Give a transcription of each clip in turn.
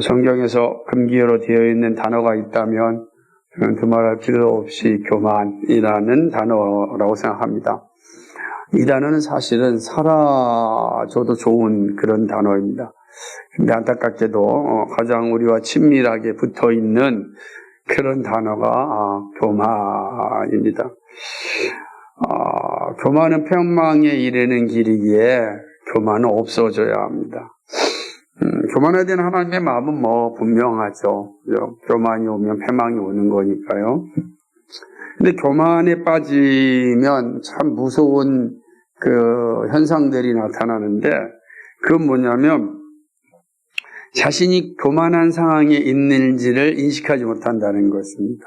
성경에서 금기어로 되어 있는 단어가 있다면 저는 두말할 필요 없이 교만이라는 단어라고 생각합니다. 이 단어는 사실은 사라져도 좋은 그런 단어입니다. 근데 안타깝게도 가장 우리와 친밀하게 붙어 있는 그런 단어가 교만입니다. 교만은 평망에 이르는 길이기에 교만은 없어져야 합니다. 교만에 대한 하나님의 마음은 분명하죠. 교만이 오면 패망이 오는 거니까요. 근데 교만에 빠지면 참 무서운 그 현상들이 나타나는데, 그건 뭐냐면 자신이 교만한 상황에 있는지를 인식하지 못한다는 것입니다.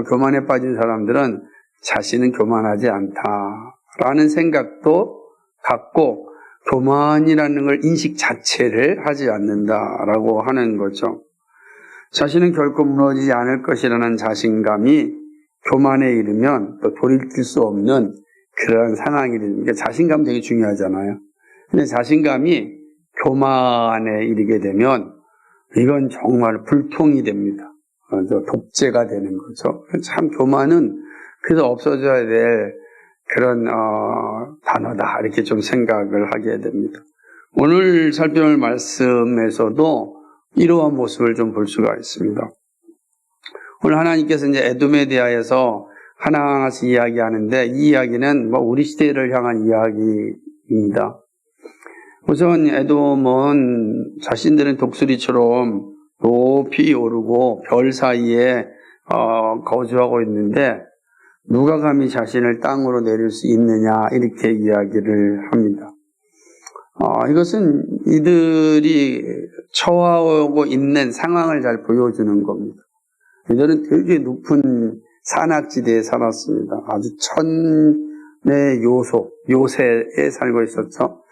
교만에 빠진 사람들은 자신은 교만하지 않다라는 생각도 갖고 교만이라는 걸 인식 자체를 하지 않는다라고 하는 거죠. 자신은 결코 무너지지 않을 것이라는 자신감이 교만에 이르면 또 돌이킬 수 없는 그런 상황이 됩니다. 자신감 되게 중요하잖아요. 근데 자신감이 교만에 이르게 되면 이건 정말 불통이 됩니다. 독재가 되는 거죠. 참 교만은 그래서 없어져야 될 그런 단어다 이렇게 좀 생각을 하게 됩니다. 오늘 살펴볼 말씀에서도 이러한 모습을 좀 볼 수가 있습니다. 오늘 하나님께서 이제 에돔에 대하여서 하나하나씩 이야기하는데, 이 이야기는 우리 시대를 향한 이야기입니다. 우선 에돔은 자신들은 독수리처럼 높이 오르고 별 사이에 거주하고 있는데 누가 감히 자신을 땅으로 내릴 수 있느냐 이렇게 이야기를 합니다. 이것은 이들이 처하고 있는 상황을 잘 보여주는 겁니다. 이들은 되게 높은 산악지대에 살았습니다. 아주 천의 요새에 살고 있었죠.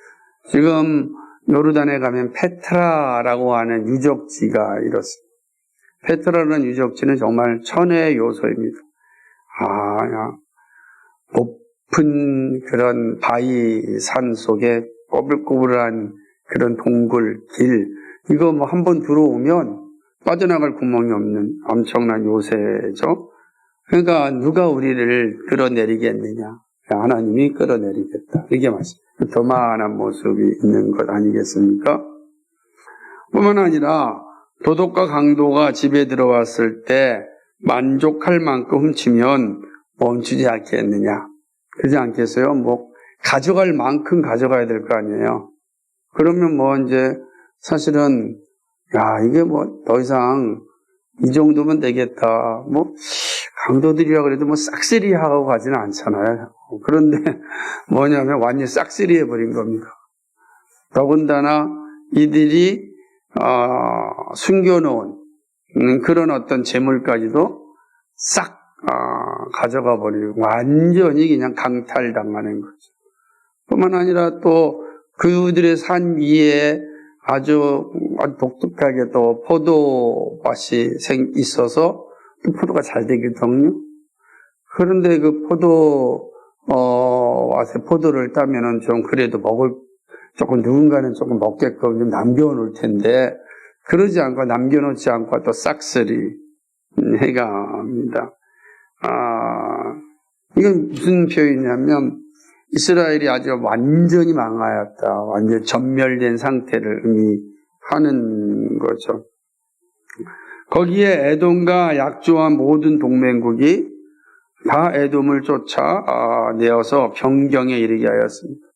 지금 요르단에 가면 페트라라고 하는 유적지가 이렇습니다. 페트라라는 유적지는 정말 천의 요소입니다. 높은 그런 바위 산 속에 꼬불꼬불한 그런 동굴, 길, 이거 한 번 들어오면 빠져나갈 구멍이 없는 엄청난 요새죠. 그러니까 누가 우리를 끌어내리겠느냐? 하나님이 끌어내리겠다. 이게 말씀. 교만한 모습이 있는 것 아니겠습니까? 뿐만 아니라 도덕과 강도가 집에 들어왔을 때 만족할 만큼 훔치면 멈추지 않겠느냐? 그러지 않겠어요? 가져갈 만큼 가져가야 될 거 아니에요? 그러면 이제 사실은 이게 더 이상 이 정도면 되겠다. 강도들이라 그래도 싹쓸이하고 가지는 않잖아요. 그런데 뭐냐면 완전히 싹쓸이 해버린 겁니다. 더군다나 이들이 숨겨놓은 그런 어떤 재물까지도 싹 가져가 버리고 완전히 그냥 강탈당하는 거죠. 뿐만 아니라 또 그들의 산 위에 아주 독특하게 또 포도밭이 있어서 또 포도가 잘 되거든요. 그런데 그 포도밭에 포도를 따면은 좀 그래도 누군가는 조금 먹게끔 좀 남겨놓을 텐데, 그러지 않고 남겨놓지 않고 또 싹쓸이 해갑니다. 이건 무슨 표현이냐면 이스라엘이 아주 완전히 망하였다, 완전히 전멸된 상태를 의미하는 거죠. 거기에 에돔과 약조한 모든 동맹국이 다 에돔을 쫓아내어서 변경에 이르게 하였습니다.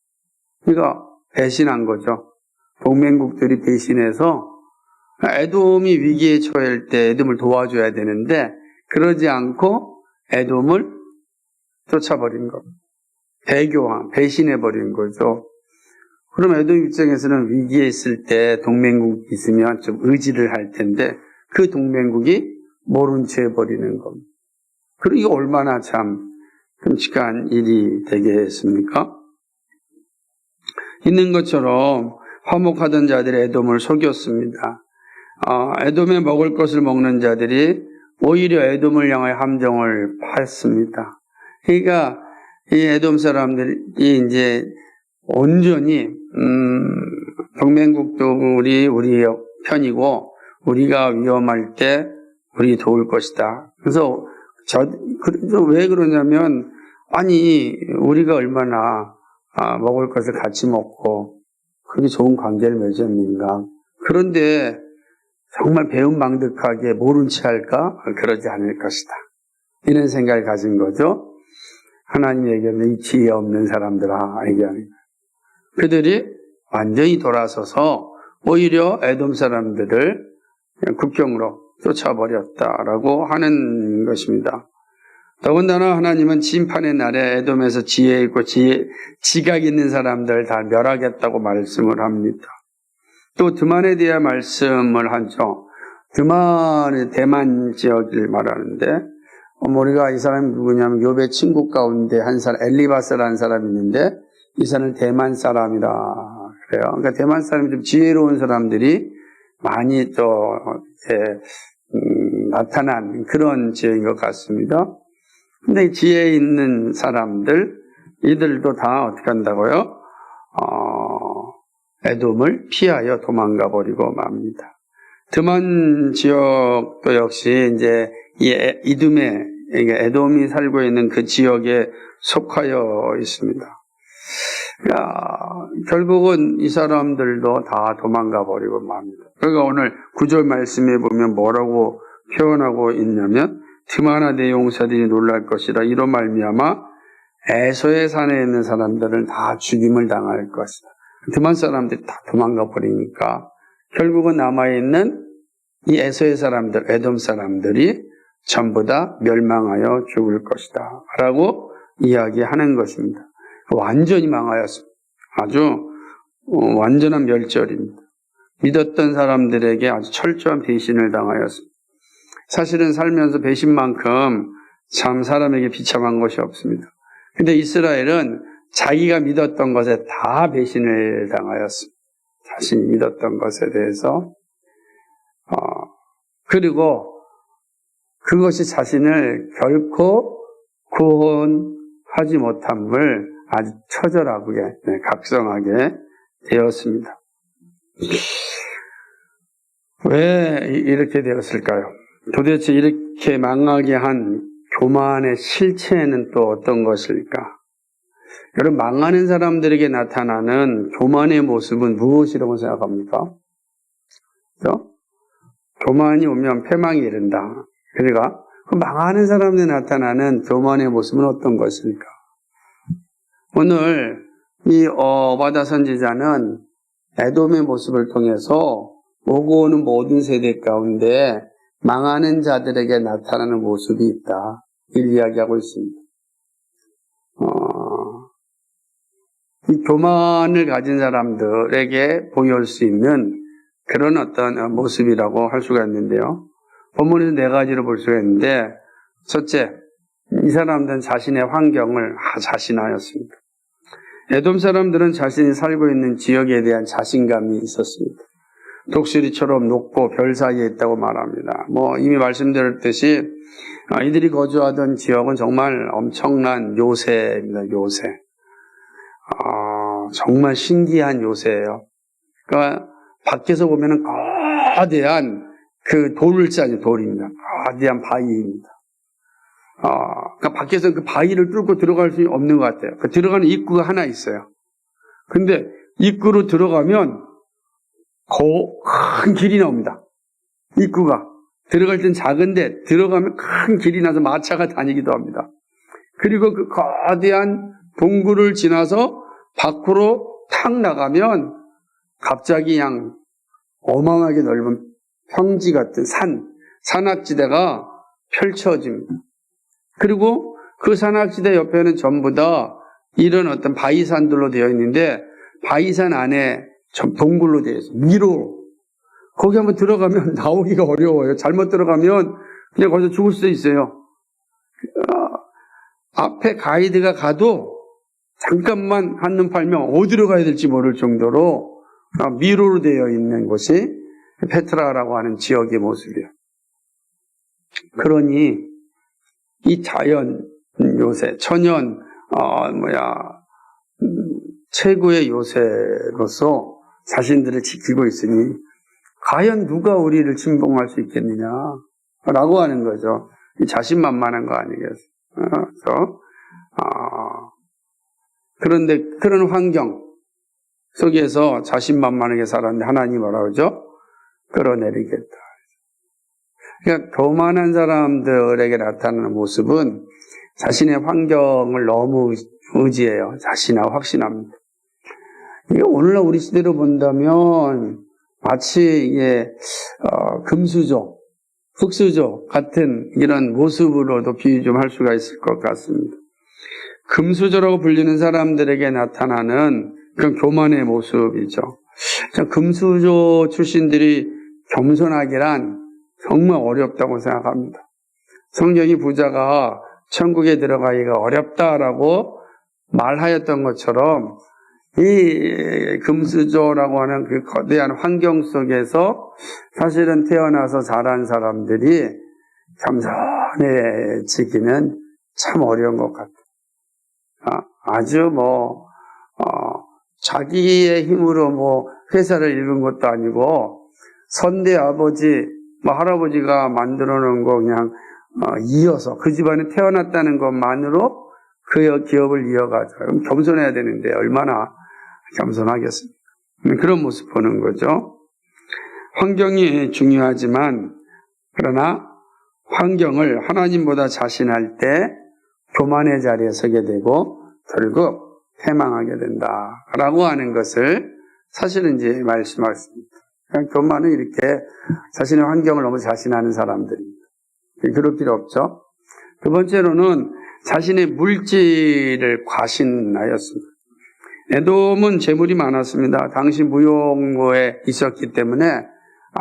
그러니까 배신한 거죠. 동맹국들이 배신해서 에돔이 위기에 처할 때 에돔을 도와줘야 되는데 그러지 않고 에돔을 쫓아버린 겁니다. 배신해버린 거죠. 그럼 에돔 입장에서는 위기에 있을 때 동맹국이 있으면 좀 의지를 할 텐데 그 동맹국이 모른 채 해버리는 겁니다. 그리고 이거 얼마나 참 끔찍한 일이 되겠습니까? 있는 것처럼 화목하던 자들이 에돔을 속였습니다. 에돔에 먹을 것을 먹는 자들이 오히려 에돔을 향하여 함정을 파했습니다. 그러니까 이 에돔 사람들이 이제 온전히 동맹국들이 우리 편이고 우리가 위험할 때 우리 도울 것이다. 그래서 왜 그러냐면 아니 우리가 얼마나 먹을 것을 같이 먹고 그렇게 좋은 관계를 맺었는가. 그런데 정말 배은망덕하게 모른 채 할까? 그러지 않을 것이다. 이런 생각을 가진 거죠. 하나님이 얘기하면 이 지혜 없는 사람들아 얘기하는 거예요. 그들이 완전히 돌아서서 오히려 에돔 사람들을 국경으로 쫓아버렸다라고 하는 것입니다. 더군다나 하나님은 심판의 날에 에돔에서 지혜 있고 지각 있는 사람들 다 멸하겠다고 말씀을 합니다. 또 드만에 대해 말씀을 하죠. 대만 지역을 말하는데 우리가 이 사람이 누구냐면 욥의 친구 가운데 한 사람 엘리바스라는 사람이 있는데 이 사람은 대만 사람이라 그래요. 그러니까 대만 사람이 좀 지혜로운 사람들이 많이 또 나타난 그런 지역인 것 같습니다. 근데 지혜 있는 사람들 이들도 다 어떻게 한다고요? 에돔을 피하여 도망가 버리고 맙니다. 드만 지역도 역시 이제 에돔이 살고 있는 그 지역에 속하여 있습니다. 결국은 이 사람들도 다 도망가 버리고 맙니다. 그러니까 오늘 9절 말씀에 보면 뭐라고 표현하고 있냐면 드만아 내 용사들이 놀랄 것이라 이로 말미암아 에서의 산에 있는 사람들은 다 죽임을 당할 것이다. 드만 사람들이 다 도망가 버리니까 결국은 남아있는 이 에서의 사람들, 에돔 사람들이 전부 다 멸망하여 죽을 것이다 라고 이야기하는 것입니다. 완전히 망하였습니다. 아주 완전한 멸절입니다. 믿었던 사람들에게 아주 철저한 배신을 당하였습니다. 사실은 살면서 배신만큼 참 사람에게 비참한 것이 없습니다. 근데 이스라엘은 자기가 믿었던 것에 다 배신을 당하였습니다. 자신이 믿었던 것에 대해서 그리고 그것이 자신을 결코 구원하지 못함을 아주 처절하게 각성하게 되었습니다. 왜 이렇게 되었을까요? 도대체 이렇게 망하게 한 교만의 실체는 또 어떤 것일까? 여러분, 망하는 사람들에게 나타나는 교만의 모습은 무엇이라고 생각합니까? 그렇죠? 교만이 오면 패망이 이른다. 그러니까 그 망하는 사람들에 나타나는 교만의 모습은 어떤 것일까? 오늘 이 오바댜 선지자는 에돔의 모습을 통해서 오고 오는 모든 세대 가운데 망하는 자들에게 나타나는 모습이 있다. 이를 이야기하고 있습니다. 이 교만을 가진 사람들에게 보일 수 있는 그런 어떤 모습이라고 할 수가 있는데요. 본문에서 네 가지로 볼 수가 있는데, 첫째, 이 사람들은 자신의 환경을 자신하였습니다. 에돔 사람들은 자신이 살고 있는 지역에 대한 자신감이 있었습니다. 독수리처럼 높고 별 사이에 있다고 말합니다. 이미 말씀드렸듯이 이들이 거주하던 지역은 정말 엄청난 요새입니다. 요새. 정말 신기한 요새예요. 그러니까 밖에서 보면은 거대한 그 돌을 짜는 돌입니다. 거대한 바위입니다. 그러니까 밖에서 그 바위를 뚫고 들어갈 수 없는 것 같아요. 그 들어가는 입구가 하나 있어요. 근데 입구로 들어가면 큰 길이 나옵니다. 입구가. 들어갈 땐 작은데 들어가면 큰 길이 나서 마차가 다니기도 합니다. 그리고 그 거대한 동굴을 지나서 밖으로 탁 나가면 갑자기 그냥 어마어마하게 넓은 평지 같은 산악지대가 펼쳐집니다. 그리고 그 산악지대 옆에는 전부 다 이런 어떤 바위산들로 되어 있는데 바위산 안에 동굴로 되어 있어요. 미로. 거기 한번 들어가면 나오기가 어려워요. 잘못 들어가면 그냥 거기서 죽을 수도 있어요. 앞에 가이드가 가도 잠깐만 한눈 팔면 어디로 가야 될지 모를 정도로 미로로 되어 있는 곳이 페트라라고 하는 지역의 모습이에요. 그러니 이 자연 요새, 천연 최고의 요새로서 자신들을 지키고 있으니 과연 누가 우리를 침봉할 수 있겠느냐? 라고 하는 거죠. 자신만만한 거 아니겠어요? 그래서, 그런데 그런 환경 속에서 자신만만하게 살았는데 하나님 뭐라 그러죠? 끌어내리겠다. 그러니까 교만한 사람들에게 나타나는 모습은 자신의 환경을 너무 의지해요. 자신하고 확신합니다. 이게 오늘날 우리 시대로 본다면 마치 이게 금수저, 흙수저 같은 이런 모습으로도 비유 좀 할 수가 있을 것 같습니다. 금수저라고 불리는 사람들에게 나타나는 그런 교만의 모습이죠. 금수저 출신들이 겸손하기란 정말 어렵다고 생각합니다. 성경이 부자가 천국에 들어가기가 어렵다라고 말하였던 것처럼 이 금수저라고 하는 그 거대한 환경 속에서 사실은 태어나서 자란 사람들이 겸손해지기는 참 어려운 것 같아요. 아주 자기의 힘으로 회사를 이룬 것도 아니고 선대 아버지, 할아버지가 만들어 놓은 거 그냥 이어서 그 집안에 태어났다는 것만으로 그 기업을 이어가죠. 그럼 겸손해야 되는데 얼마나 겸손하겠습니까? 그런 모습 보는 거죠. 환경이 중요하지만 그러나 환경을 하나님보다 자신할 때 교만의 자리에 서게 되고 결국 패망하게 된다라고 하는 것을 사실은 이제 말씀하십니다. 교만은 이렇게 자신의 환경을 너무 자신하는 사람들입니다. 그럴 필요 없죠. 두 번째로는 자신의 물질을 과신하였습니다. 에돔은 재물이 많았습니다. 당시 무용고에 있었기 때문에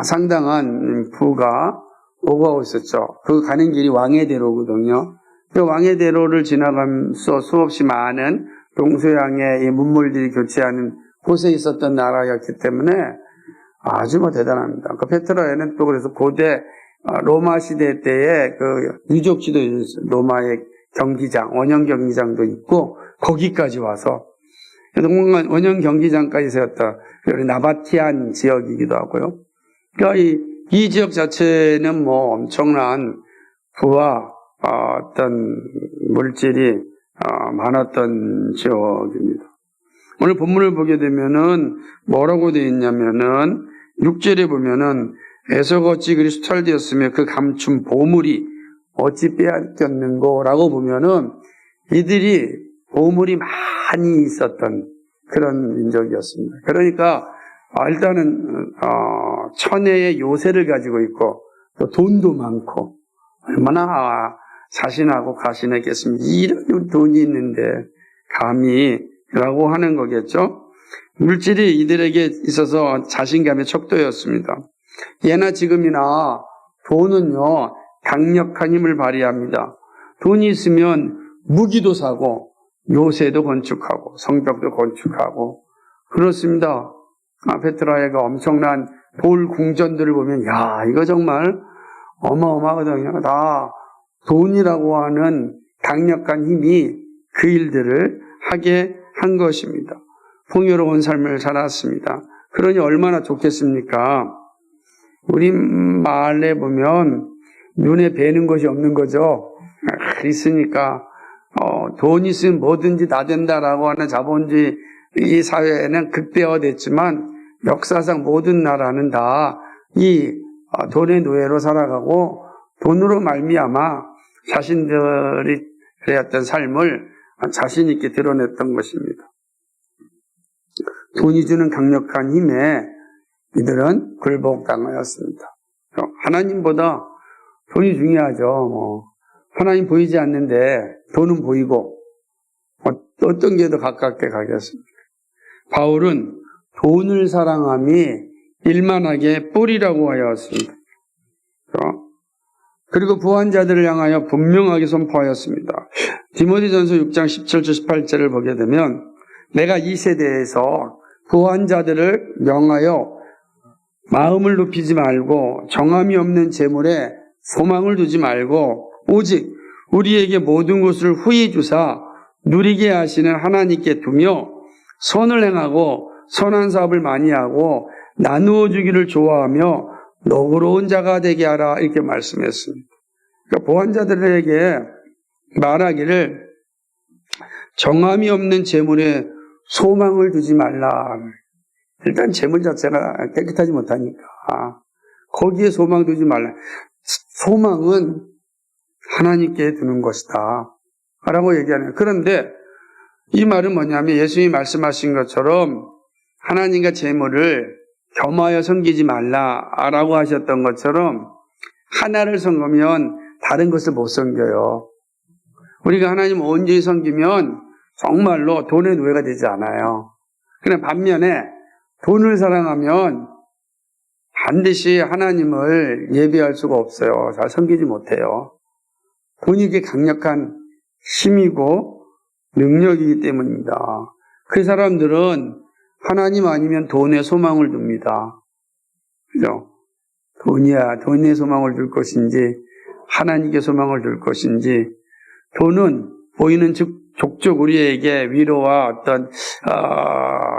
상당한 부가 오가고 있었죠. 그 가는 길이 왕의대로거든요. 그 왕의대로를 지나가면서 수없이 많은 동서양의 이 문물들이 교체하는 곳에 있었던 나라였기 때문에 아주 대단합니다. 그 페트라에는 또 그래서 고대 로마 시대 때에 그 유적지도 있어요. 로마의 경기장, 원형 경기장도 있고 거기까지 와서 원형 경기장까지 세웠다. 나바티안 지역이기도 하고요. 그러니까 이 지역 자체는 엄청난 부와 어떤 물질이 많았던 지역입니다. 오늘 본문을 보게 되면은 뭐라고 되어 있냐면은 6절에 보면은 에서가 어찌 그리 수탈되었으며 그 감춘 보물이 어찌 빼앗겼는고라고 보면은 이들이 보물이 많이 있었던 그런 민족이었습니다. 그러니까 일단은 천혜의 요새를 가지고 있고 또 돈도 많고 얼마나 자신하고 가신했겠습니까? 이런 돈이 있는데 감히라고 하는 거겠죠. 물질이 이들에게 있어서 자신감의 척도였습니다. 예나 지금이나 돈은요 강력한 힘을 발휘합니다. 돈이 있으면 무기도 사고 요새도 건축하고 성벽도 건축하고 그렇습니다. 페트라에가 엄청난 돌 궁전들을 보면 이거 정말 어마어마하거든요. 다 돈이라고 하는 강력한 힘이 그 일들을 하게 한 것입니다. 풍요로운 삶을 살았습니다. 그러니 얼마나 좋겠습니까? 우리 말에 보면 눈에 뵈는 것이 없는 거죠. 있으니까 돈 있으면 뭐든지 다 된다라고 하는 자본주의 이 사회는 극대화됐지만 역사상 모든 나라는 다 이 돈의 노예로 살아가고 돈으로 말미암아 자신들이 그래왔던 삶을 자신 있게 드러냈던 것입니다. 돈이 주는 강력한 힘에 이들은 굴복당하였습니다. 하나님보다 돈이 중요하죠. 하나님 보이지 않는데 돈은 보이고 어떤 게 더 가깝게 가겠습니까? 바울은 돈을 사랑함이 일만하게 뿌리라고 하였습니다. 그리고 부한 자들을 향하여 분명하게 선포하였습니다. 디모데전서 6장 17절 18절을 보게 되면 내가 이 세대에서 부한 자들을 명하여 마음을 높이지 말고 정함이 없는 재물에 소망을 두지 말고 오직 우리에게 모든 것을 후히 주사 누리게 하시는 하나님께 두며 선을 행하고 선한 사업을 많이 하고 나누어 주기를 좋아하며 너그러운 자가 되게 하라 이렇게 말씀했습니다. 그러니까 보환자들에게 말하기를 정함이 없는 재물에 소망을 두지 말라. 일단 재물 자체가 깨끗하지 못하니까 거기에 소망 두지 말라. 소망은 하나님께 두는 것이다 라고 얘기하는 거예요. 그런데 이 말은 뭐냐면 예수님이 말씀하신 것처럼 하나님과 재물을 겸하여 섬기지 말라라고 하셨던 것처럼 하나를 섬기면 다른 것을 못 섬겨요. 우리가 하나님 온전히 섬기면 정말로 돈의 노예가 되지 않아요. 그냥 반면에 돈을 사랑하면 반드시 하나님을 예배할 수가 없어요. 잘 섬기지 못해요. 돈이 이게 강력한 힘이고 능력이기 때문입니다. 그 사람들은 하나님 아니면 돈에 소망을 둡니다. 그죠? 돈에 소망을 둘 것인지 하나님께 소망을 둘 것인지 돈은 보이는 족족 우리에게 위로와 어떤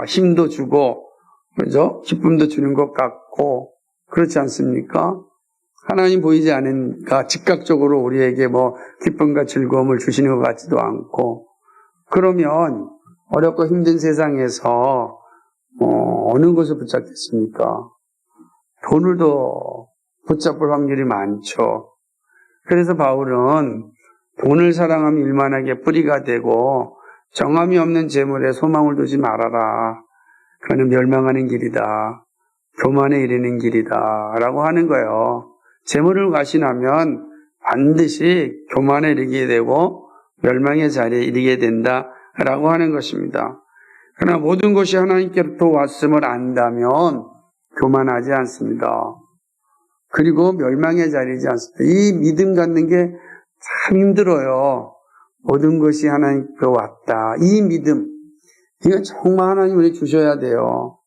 힘도 주고 그죠? 기쁨도 주는 것 같고 그렇지 않습니까? 하나님 보이지 않으니까 즉각적으로 우리에게 뭐 기쁨과 즐거움을 주시는 것 같지도 않고 그러면 어렵고 힘든 세상에서 어느 것을 붙잡겠습니까? 돈을 더 붙잡을 확률이 많죠. 그래서 바울은 돈을 사랑하면 일만하게 뿌리가 되고 정함이 없는 재물에 소망을 두지 말아라. 그거는 멸망하는 길이다. 교만에 이르는 길이다. 라고 하는 거예요. 재물을 과신하면 반드시 교만에 이르게 되고 멸망의 자리에 이르게 된다. 라고 하는 것입니다. 그러나 모든 것이 하나님께로부터 왔음을 안다면 교만하지 않습니다. 그리고 멸망의 자리이지 않습니다. 이 믿음 갖는 게 참 힘들어요. 모든 것이 하나님께로 왔다. 이 믿음, 이건 정말 하나님 우리 주셔야 돼요.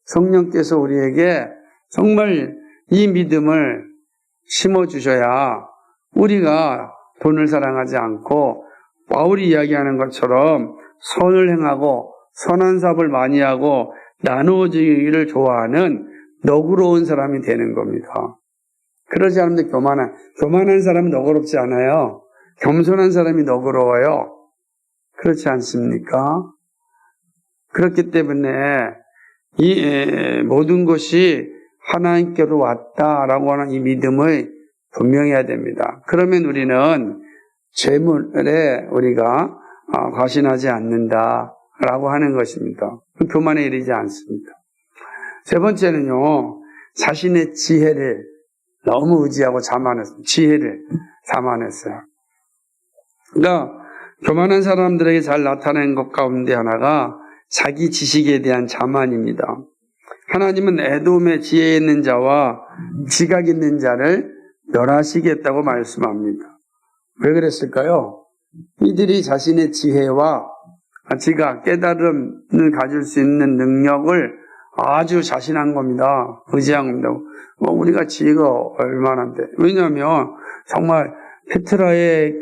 성령께서 우리에게 정말 이 믿음을 심어주셔야 우리가 돈을 사랑하지 않고 바울이 이야기하는 것처럼 선을 행하고 선한 사업을 많이 하고 나누어지기를 좋아하는 너그러운 사람이 되는 겁니다. 그러지 않으면 교만한 사람은 너그럽지 않아요. 겸손한 사람이 너그러워요. 그렇지 않습니까? 그렇기 때문에 이 모든 것이 하나님께로 왔다라고 하는 이 믿음을 분명해야 됩니다. 그러면 우리는 재물에 우리가 과신하지 않는다라고 하는 것입니다. 교만에 이르지 않습니다. 세 번째는요, 자신의 지혜를 너무 의지하고 자만했어요. 지혜를 자만했어요. 그러니까 교만한 사람들에게 잘 나타낸 것 가운데 하나가 자기 지식에 대한 자만입니다. 하나님은 에돔의 지혜 있는 자와 지각 있는 자를 멸하시겠다고 말씀합니다. 왜 그랬을까요? 이들이 자신의 지혜와 지각, 깨달음을 가질 수 있는 능력을 아주 자신한 겁니다. 의지한 겁니다. 우리가 지혜가 얼마나인데. 왜냐하면 정말 페트라의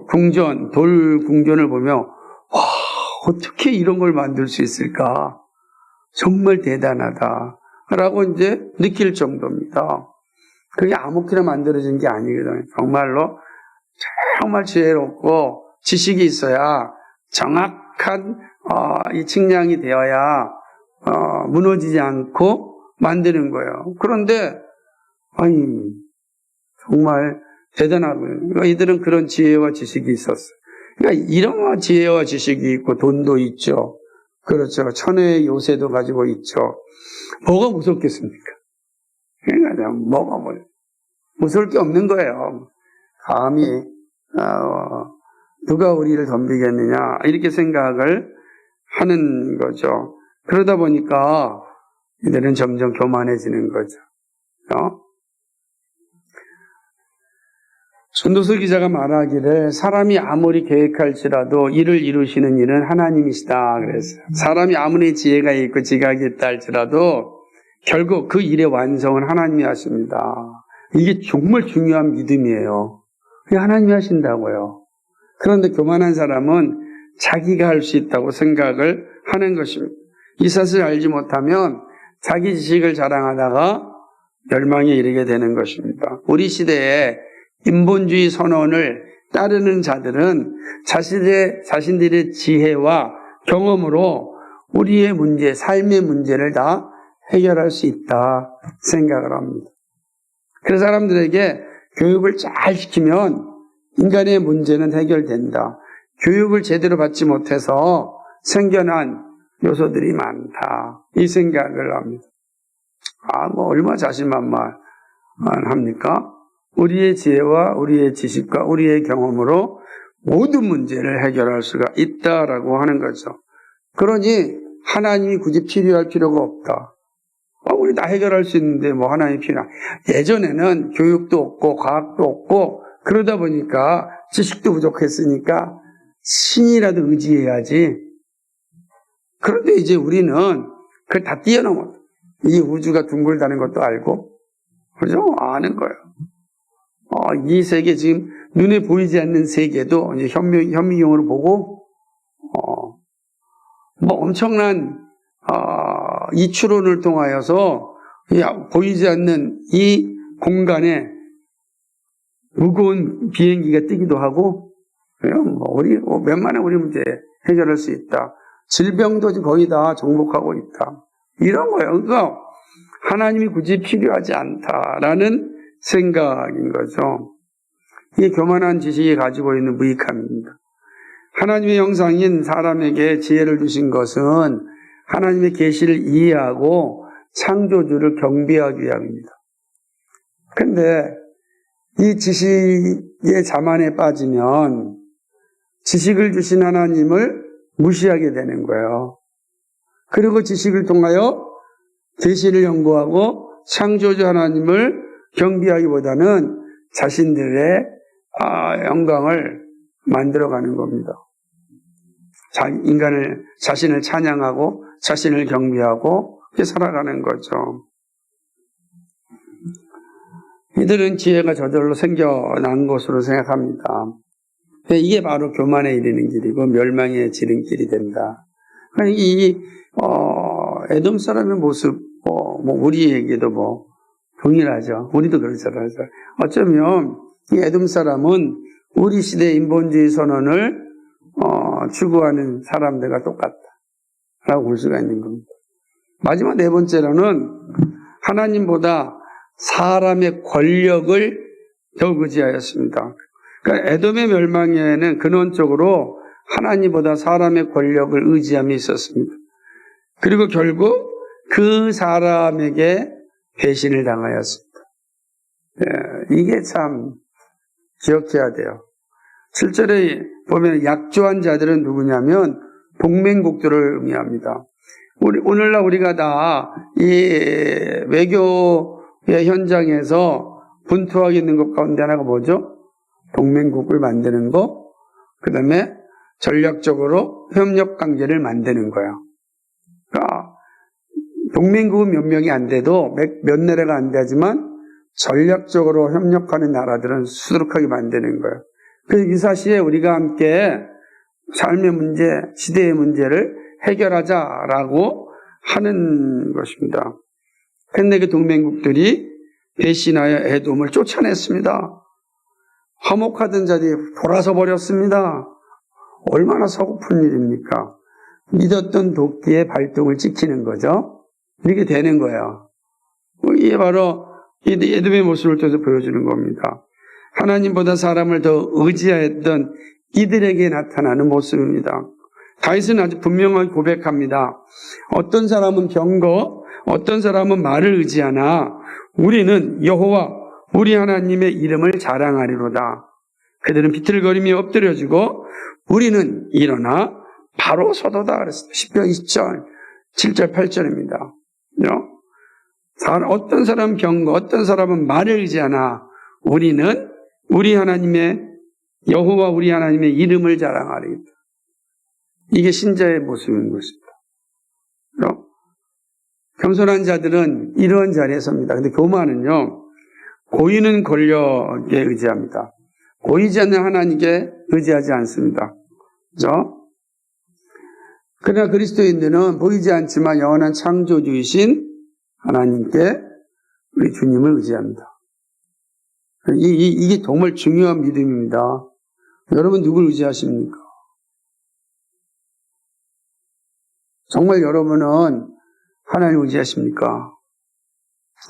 궁전, 돌 궁전을 보면 와, 어떻게 이런 걸 만들 수 있을까? 정말 대단하다. 라고 이제 느낄 정도입니다. 그게 아무렇게나 만들어진 게 아니거든요. 정말 지혜롭고 지식이 있어야 정확한 이 측량이 되어야 무너지지 않고 만드는 거예요. 그런데 정말 대단하고요. 그러니까 이들은 그런 지혜와 지식이 있었어요. 그러니까 이런 지혜와 지식이 있고 돈도 있죠. 그렇죠. 천혜의 요새도 가지고 있죠. 뭐가 무섭겠습니까? 그러니까 뭐가 무서울 게 없는 거예요. 감히 누가 우리를 덤비겠느냐 이렇게 생각을 하는 거죠. 그러다 보니까 이들은 점점 교만해지는 거죠. 전도서 기자가 말하기를 사람이 아무리 계획할지라도 이를 이루시는 이는 하나님이시다 그랬어요. 사람이 아무리 지혜가 있고 지각이 있다 할지라도 결국 그 일의 완성은 하나님이 하십니다. 이게 정말 중요한 믿음이에요. 하나님이 하신다고요. 그런데 교만한 사람은 자기가 할 수 있다고 생각을 하는 것입니다. 이 사실을 알지 못하면 자기 지식을 자랑하다가 멸망에 이르게 되는 것입니다. 우리 시대에 인본주의 선언을 따르는 자들은 자신들의 지혜와 경험으로 우리의 문제, 삶의 문제를 다 해결할 수 있다 생각을 합니다. 그런 사람들에게 교육을 잘 시키면 인간의 문제는 해결된다. 교육을 제대로 받지 못해서 생겨난 요소들이 많다. 이 생각을 합니다. 얼마나 자신만만합니까? 우리의 지혜와 우리의 지식과 우리의 경험으로 모든 문제를 해결할 수가 있다라고 하는 거죠. 그러니 하나님이 굳이 필요할 필요가 없다. 우리 다 해결할 수 있는데 하나님이 필요한. 예전에는 교육도 없고 과학도 없고 그러다 보니까 지식도 부족했으니까 신이라도 의지해야지. 그런데 이제 우리는 그걸 다 뛰어넘어. 이 우주가 둥글다는 것도 알고, 그죠? 아는 거예요. 이 세계 지금 눈에 보이지 않는 세계도 이제 현미경으로 보고, 엄청난 이 추론을 통하여서 보이지 않는 이 공간에 무거운 비행기가 뜨기도 하고, 우리 웬만한 우리 문제 해결할 수 있다. 질병도 거의 다 정복하고 있다. 이런 거예요. 그러니까 하나님이 굳이 필요하지 않다라는 생각인 거죠. 이게 교만한 지식이 가지고 있는 무익함입니다. 하나님의 형상인 사람에게 지혜를 주신 것은 하나님의 계시를 이해하고 창조주를 경배하기 위함입니다. 그런데 이 지식의 자만에 빠지면 지식을 주신 하나님을 무시하게 되는 거예요. 그리고 지식을 통하여 계시를 연구하고 창조주 하나님을 경배하기보다는 자신들의 영광을 만들어가는 겁니다. 자신을 찬양하고 자신을 경배하고 그렇게 살아가는 거죠. 이들은 지혜가 저절로 생겨난 것으로 생각합니다. 이게 바로 교만에 이르는 길이고 멸망의 지름길이 된다. 이 에돔 사람의 모습, 우리에게도 동일하죠. 우리도 그렇잖아요. 어쩌면 이 에돔 사람은 우리 시대의 인본주의 선언을 추구하는 사람들과 똑같다라고 볼 수가 있는 겁니다. 마지막 네 번째로는 하나님보다 사람의 권력을 더욱 의지하였습니다. 그러니까 에돔의 멸망에는 근원적으로 하나님보다 사람의 권력을 의지함이 있었습니다. 그리고 결국 그 사람에게 배신을 당하였습니다. 이게 참 기억해야 돼요. 7절에 보면 약조한 자들은 누구냐면 동맹국들을 의미합니다. 오늘날 우리가 다 이 외교의 현장에서 분투하고 있는 것 가운데 하나가 뭐죠? 동맹국을 만드는 거, 그 다음에 전략적으로 협력관계를 만드는 거예요. 그러니까 동맹국은 몇 명이 안 돼도 몇 나라가 안 되지만 전략적으로 협력하는 나라들은 수두룩하게 만드는 거예요. 그래서 유사시에 우리가 함께 삶의 문제, 시대의 문제를 해결하자라고 하는 것입니다. 그런데 그 동맹국들이 배신하여 에돔을 쫓아냈습니다. 화목하던 자리에 돌아서 버렸습니다. 얼마나 서글픈 일입니까? 믿었던 도끼의 발등을 찍히는 거죠. 이렇게 되는 거예요. 이게 바로 에돔의 모습을 통해서 보여주는 겁니다. 하나님보다 사람을 더 의지하였던 이들에게 나타나는 모습입니다. 다윗은 아주 분명하게 고백합니다. 어떤 사람은 병거, 어떤 사람은 말을 의지하나 우리는 여호와 우리 하나님의 이름을 자랑하리로다. 그들은 비틀거리며 엎드려지고 우리는 일어나 바로 서도다 그랬습니다. 시편 20절, 7절, 8절입니다. 어떤 사람은 병거, 어떤 사람은 말을 의지하나 우리는 우리 하나님의 여호와 우리 하나님의 이름을 자랑하리로다. 이게 신자의 모습인 것입니다. 겸손한 자들은 이런 자리에 섭니다. 근데 교만은요, 고의는 권력에 의지합니다. 고이지 않는 하나님께 의지하지 않습니다. 그죠? 그러나 그리스도인들은 보이지 않지만 영원한 창조주이신 하나님께 우리 주님을 의지합니다. 이게 정말 중요한 믿음입니다. 여러분 누굴 의지하십니까? 정말 여러분은 하나님을 의지하십니까?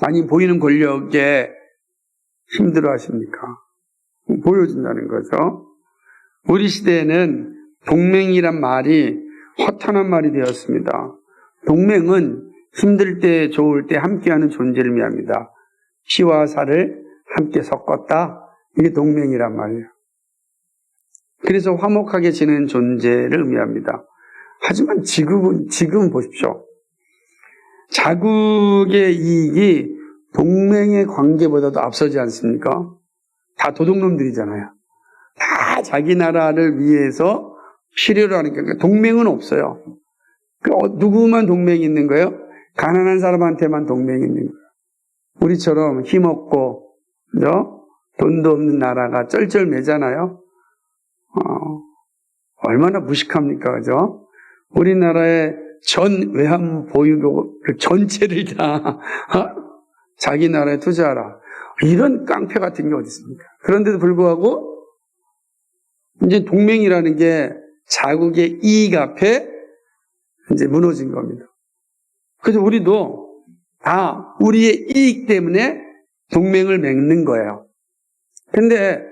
아니 보이는 권력에 힘들어 하십니까? 보여준다는 거죠. 우리 시대에는 동맹이란 말이 허탄한 말이 되었습니다. 동맹은 힘들 때 좋을 때 함께하는 존재를 의미합니다. 피와 살을 함께 섞었다. 이게 동맹이란 말이에요. 그래서 화목하게 지내는 존재를 의미합니다. 하지만 지금 보십시오. 자국의 이익이 동맹의 관계보다도 앞서지 않습니까? 다 도둑놈들이잖아요. 다 자기 나라를 위해서 필요로 하는 거니까 동맹은 없어요. 누구만 동맹이 있는 거예요? 가난한 사람한테만 동맹이 있는 거예요. 우리처럼 힘없고 돈도 없는 나라가 쩔쩔매잖아요. 얼마나 무식합니까, 그죠? 우리나라의 전 외환 보유고 전체를 다 자기 나라에 투자하라. 이런 깡패 같은 게 어디 있습니까? 그런데도 불구하고 이제 동맹이라는 게 자국의 이익 앞에 이제 무너진 겁니다. 그래서 우리도 다 우리의 이익 때문에 동맹을 맺는 거예요. 근데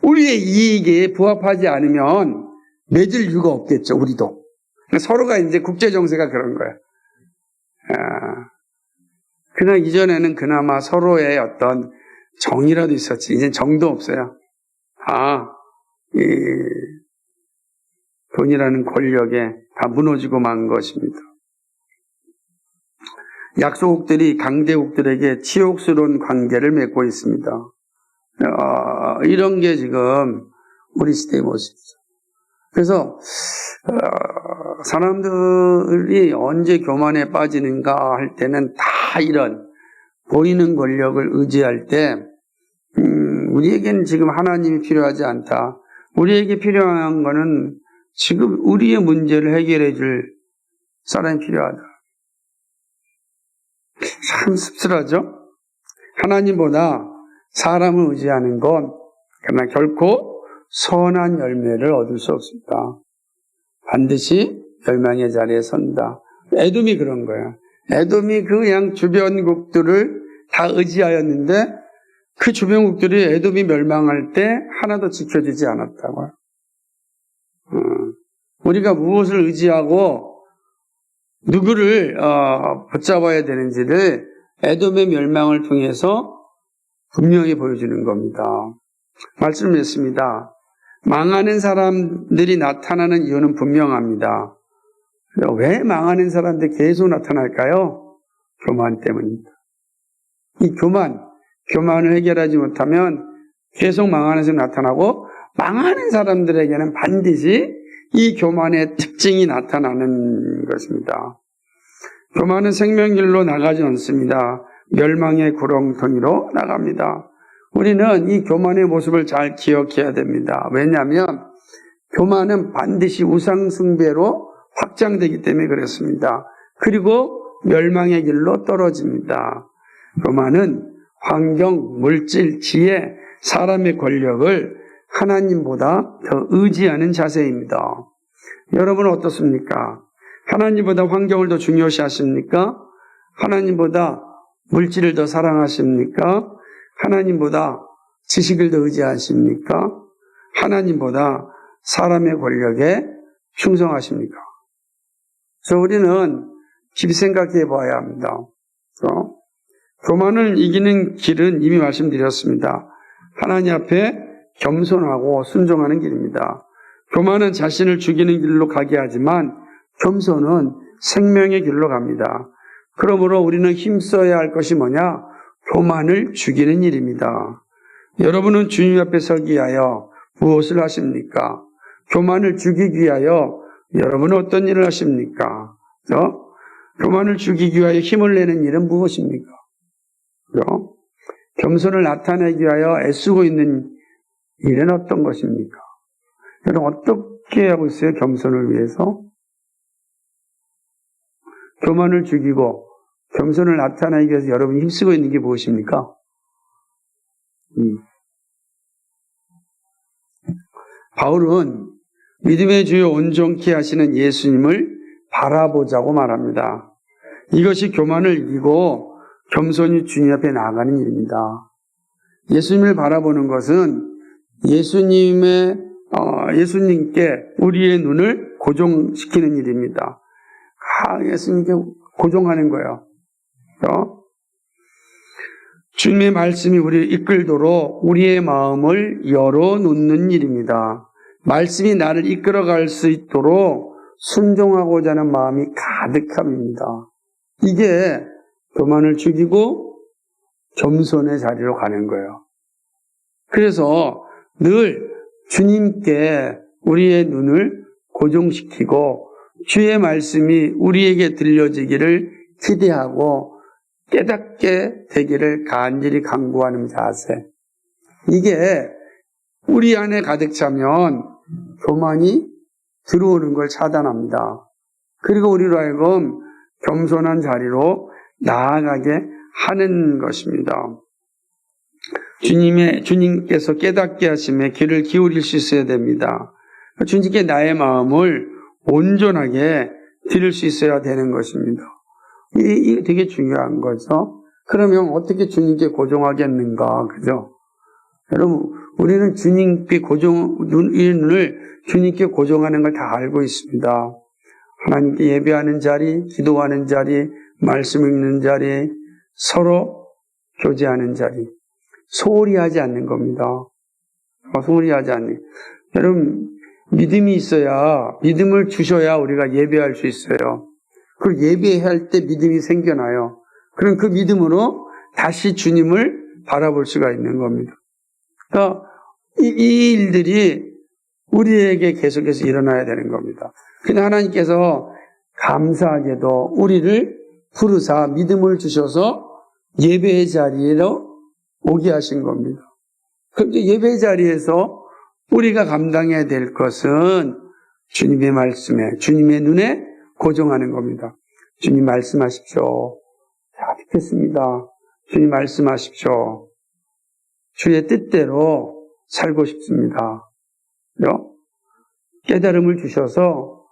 우리의 이익에 부합하지 않으면 맺을 이유가 없겠죠, 우리도. 서로가 이제 국제정세가 그런 거예요. 그냥 이전에는 그나마 서로의 어떤 정이라도 있었지. 이제 정도 없어요. 이 돈이라는 권력에 다 무너지고 만 것입니다. 약소국들이 강대국들에게 치욕스러운 관계를 맺고 있습니다. 이런 게 지금 우리 시대의 모습이죠. 그래서 사람들이 언제 교만에 빠지는가 할 때는 다 이런 보이는 권력을 의지할 때 우리에게는 지금 하나님이 필요하지 않다. 우리에게 필요한 거는 지금 우리의 문제를 해결해 줄 사람이 필요하다. 참 씁쓸하죠? 하나님보다 사람을 의지하는 건 그러나 결코 선한 열매를 얻을 수 없습니다. 반드시 멸망의 자리에 선다. 에돔이 그런 거야. 에돔이 그냥 주변국들을 다 의지하였는데 그 주변국들이 에돔이 멸망할 때 하나도 지켜주지 않았다고요. 우리가 무엇을 의지하고 누구를 붙잡아야 되는지를 에돔의 멸망을 통해서 분명히 보여주는 겁니다. 말씀을 했습니다. 망하는 사람들이 나타나는 이유는 분명합니다. 왜 망하는 사람들이 계속 나타날까요? 교만 때문입니다. 이 교만을 해결하지 못하면 계속 망하는 사람이 나타나고 망하는 사람들에게는 반드시 이 교만의 특징이 나타나는 것입니다. 교만은 생명길로 나가지 않습니다. 멸망의 구렁텅이로 나갑니다. 우리는 이 교만의 모습을 잘 기억해야 됩니다. 왜냐하면 교만은 반드시 우상숭배로 확장되기 때문에 그렇습니다. 그리고 멸망의 길로 떨어집니다. 교만은 환경, 물질, 지혜, 사람의 권력을 하나님보다 더 의지하는 자세입니다. 여러분은 어떻습니까? 하나님보다 환경을 더 중요시 하십니까? 하나님보다 물질을 더 사랑하십니까? 하나님보다 지식을 더 의지하십니까? 하나님보다 사람의 권력에 충성하십니까? 그래서 우리는 깊이 생각해 봐야 합니다. 교만을 이기는 길은 이미 말씀드렸습니다. 하나님 앞에 겸손하고 순종하는 길입니다. 교만은 자신을 죽이는 길로 가게 하지만 겸손은 생명의 길로 갑니다. 그러므로 우리는 힘써야 할 것이 뭐냐? 교만을 죽이는 일입니다. 여러분은 주님 앞에 서기 위하여 무엇을 하십니까? 교만을 죽이기 위하여 여러분은 어떤 일을 하십니까? 교만을 죽이기 위하여 힘을 내는 일은 무엇입니까? 겸손을 나타내기 위하여 애쓰고 있는 일은 어떤 것입니까? 여러분 어떻게 하고 있어요? 겸손을 위해서? 교만을 죽이고 겸손을 나타내기 위해서 여러분이 힘쓰고 있는 게 무엇입니까? 바울은 믿음의 주요 온전케 하시는 예수님을 바라보자고 말합니다. 이것이 교만을 이기고 겸손히 주님 앞에 나아가는 일입니다. 예수님을 바라보는 것은 예수님께 우리의 눈을 고정시키는 일입니다. 예수님께 고정하는 거예요. 주님의 말씀이 우리를 이끌도록 우리의 마음을 열어놓는 일입니다. 말씀이 나를 이끌어갈 수 있도록 순종하고자 하는 마음이 가득함입니다. 이게 교만을 죽이고 겸손의 자리로 가는 거예요. 그래서 늘 주님께 우리의 눈을 고정시키고 주의 말씀이 우리에게 들려지기를 기대하고 깨닫게 되기를 간절히 간구하는 자세. 이게 우리 안에 가득 차면 교만이 들어오는 걸 차단합니다. 그리고 우리로 하여금 겸손한 자리로 나아가게 하는 것입니다. 주님께서 깨닫게 하심에 귀를 기울일 수 있어야 됩니다. 주님께 나의 마음을 온전하게 드릴 수 있어야 되는 것입니다. 이게 되게 중요한 거죠. 그러면 어떻게 주님께 고정하겠는가, 그죠? 여러분, 우리는 주님께 눈을 주님께 고정하는 걸 다 알고 있습니다. 하나님께 예배하는 자리, 기도하는 자리, 말씀 읽는 자리, 서로 교제하는 자리. 소홀히 하지 않는 겁니다. 소홀히 하지 않는. 여러분, 믿음이 있어야, 믿음을 주셔야 우리가 예배할 수 있어요. 그리고 예배할 때 믿음이 생겨나요. 그럼 그 믿음으로 다시 주님을 바라볼 수가 있는 겁니다. 그러니까 이 일들이 우리에게 계속해서 일어나야 되는 겁니다. 근데 하나님께서 감사하게도 우리를 부르사 믿음을 주셔서 예배의 자리로 오게 하신 겁니다. 그런데 예배의 자리에서 우리가 감당해야 될 것은 주님의 말씀에, 주님의 눈에 고정하는 겁니다. 주님 말씀하십시오. 자, 듣겠습니다. 주님 말씀하십시오. 주의 뜻대로 살고 싶습니다. 깨달음을 주셔서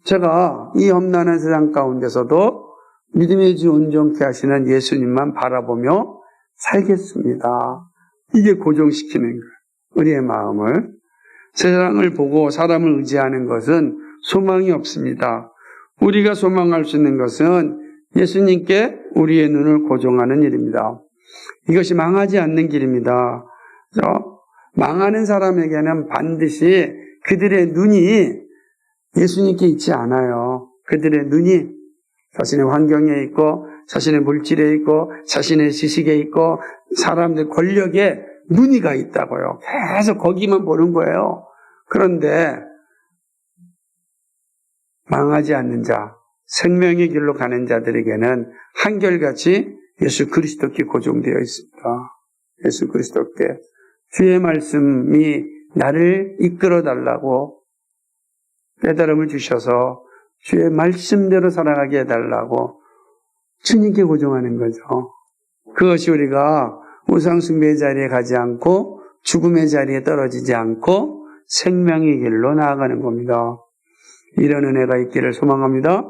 제가 이 험난한 세상 가운데서도 믿음의 주 온전케 하시는 예수님만 바라보며 살겠습니다. 이게 고정시키는 거예요. 우리의 마음을. 세상을 보고 사람을 의지하는 것은 소망이 없습니다. 우리가 소망할 수 있는 것은 예수님께 우리의 눈을 고정하는 일입니다. 이것이 망하지 않는 길입니다. 망하는 사람에게는 반드시 그들의 눈이 예수님께 있지 않아요. 그들의 눈이 자신의 환경에 있고 자신의 물질에 있고 자신의 지식에 있고 사람들 권력에 눈이 가 있다고요. 계속 거기만 보는 거예요. 그런데 망하지 않는 자, 생명의 길로 가는 자들에게는 한결같이 예수 그리스도께 고정되어 있습니다. 예수 그리스도께 주의 말씀이 나를 이끌어 달라고 깨달음을 주셔서 주의 말씀대로 살아가게 해달라고 주님께 고정하는 거죠. 그것이 우리가 우상숭배의 자리에 가지 않고 죽음의 자리에 떨어지지 않고 생명의 길로 나아가는 겁니다. 이런 은혜가 있기를 소망합니다.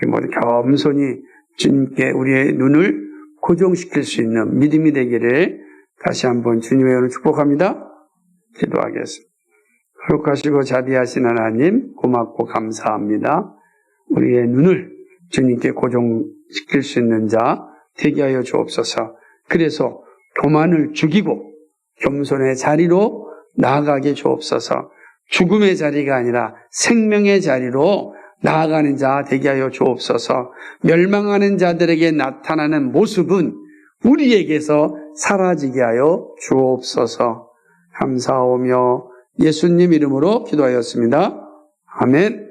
우리 모두 겸손히 주님께 우리의 눈을 고정시킬 수 있는 믿음이 되기를 다시 한번 주님의 은혜로 축복합니다. 기도하겠습니다. 거룩하시고 자비하신 하나님 고맙고 감사합니다. 우리의 눈을 주님께 고정시킬 수 있는 자 되게 하여 주옵소서. 그래서 교만을 죽이고 겸손의 자리로 나아가게 주옵소서. 죽음의 자리가 아니라 생명의 자리로 나아가는 자 되게 하여 주옵소서. 멸망하는 자들에게 나타나는 모습은 우리에게서 사라지게 하여 주옵소서. 감사하오며 예수님 이름으로 기도하였습니다. 아멘.